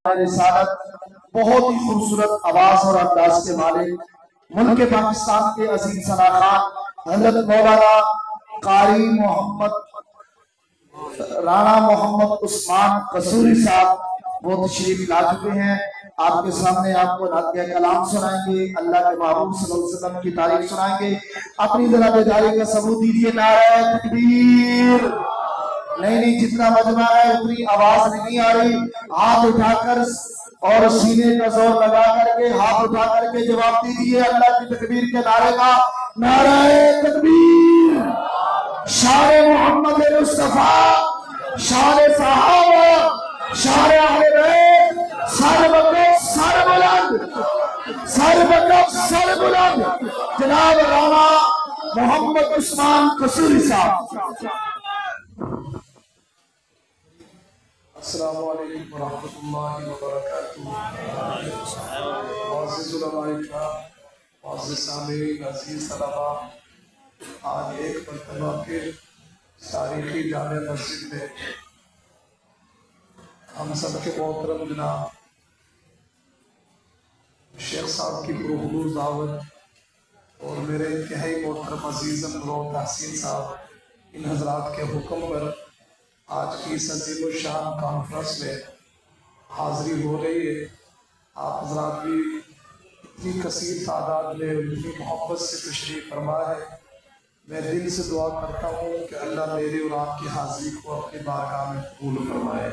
رسالت بہت ہی خوبصورت آواز اور انداز کے مالک ملک پاکستان کے عظیم صلاحان حضرت مولانا قاری رانا محمد عثمان قصوری صاحب وہ تشریف لا چکے ہیں۔ آپ کے سامنے آپ کو نعت کلام سنائیں گے، اللہ کے محبوب صلی اللہ علیہ وسلم کی تعریف سنائیں گے۔ اپنی ذرا بیداری کا ثبوت دیجیے، نعرہ تکبیر۔ نہیں جتنا مجمع ہے اتنی آواز نہیں آ رہی، ہاتھ اٹھا کر اور سینے کا زور لگا کر کے ہاتھ اٹھا کر کے جواب دیجیے اللہ کی تکبیر کے نعرے کا، نعرہ تکبیر۔ شان محمد مصطفیٰ، شان صحابہ، شان اہل بیت، سر بکف سر بلند، سر بکف سر بلند جناب رانا محمد عثمان قصوری صاحب۔ السلام علیکم ورحمۃ اللہ وبرکاتہ۔ معزز علماء اکرام، معزز سامعین، عزیز طلباء، آج ایک مرتبہ پھر تاریخی جامع مسجد میں ہم سب کے محترم جناب شیخ صاحب کی پرخلوص دعوت اور میرے انتہائی محترم عزیز نور تحسین صاحب ان حضرات کے حکم پر آج کی اس عظیم الشان کانفرنس میں حاضری ہو رہی ہے۔ آپ حضرات بھی اتنی کثیر تعداد میں اتنی محبت سے تشریف فرما ہے، میں دل سے دعا کرتا ہوں کہ اللہ میری اور آپ کی حاضری کو اپنی بارگاہ میں قبول فرمائے۔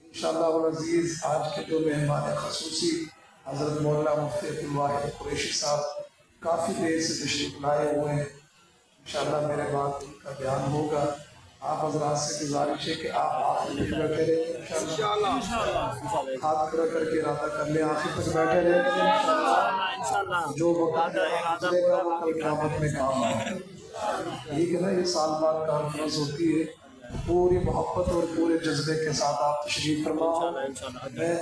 انشاءاللہ العزیز آج کے جو مہمان خصوصی حضرت مولانا مفتی عبدالواحد قریشی صاحب کافی دیر سے تشریف لائے ہوئے ہیں، انشاءاللہ میرے بعد ان کا بیان ہوگا۔ آپ حضرات سے گزارش ہے کہ آپ آخر تک بیٹھے رہیں انشاءاللہ، ہاتھ کھڑا کر کے ارادہ کر لیں، آخر تک بیٹھے رہیں انشاءاللہ، جو وقت گزرے گا وہ کل قیامت میں کام آئے۔ ٹھیک ہے نا، یہ سال بعد کانفرنس ہوتی ہے، پوری محبت اور پورے جذبے کے ساتھ آپ تشریف فرما۔ میں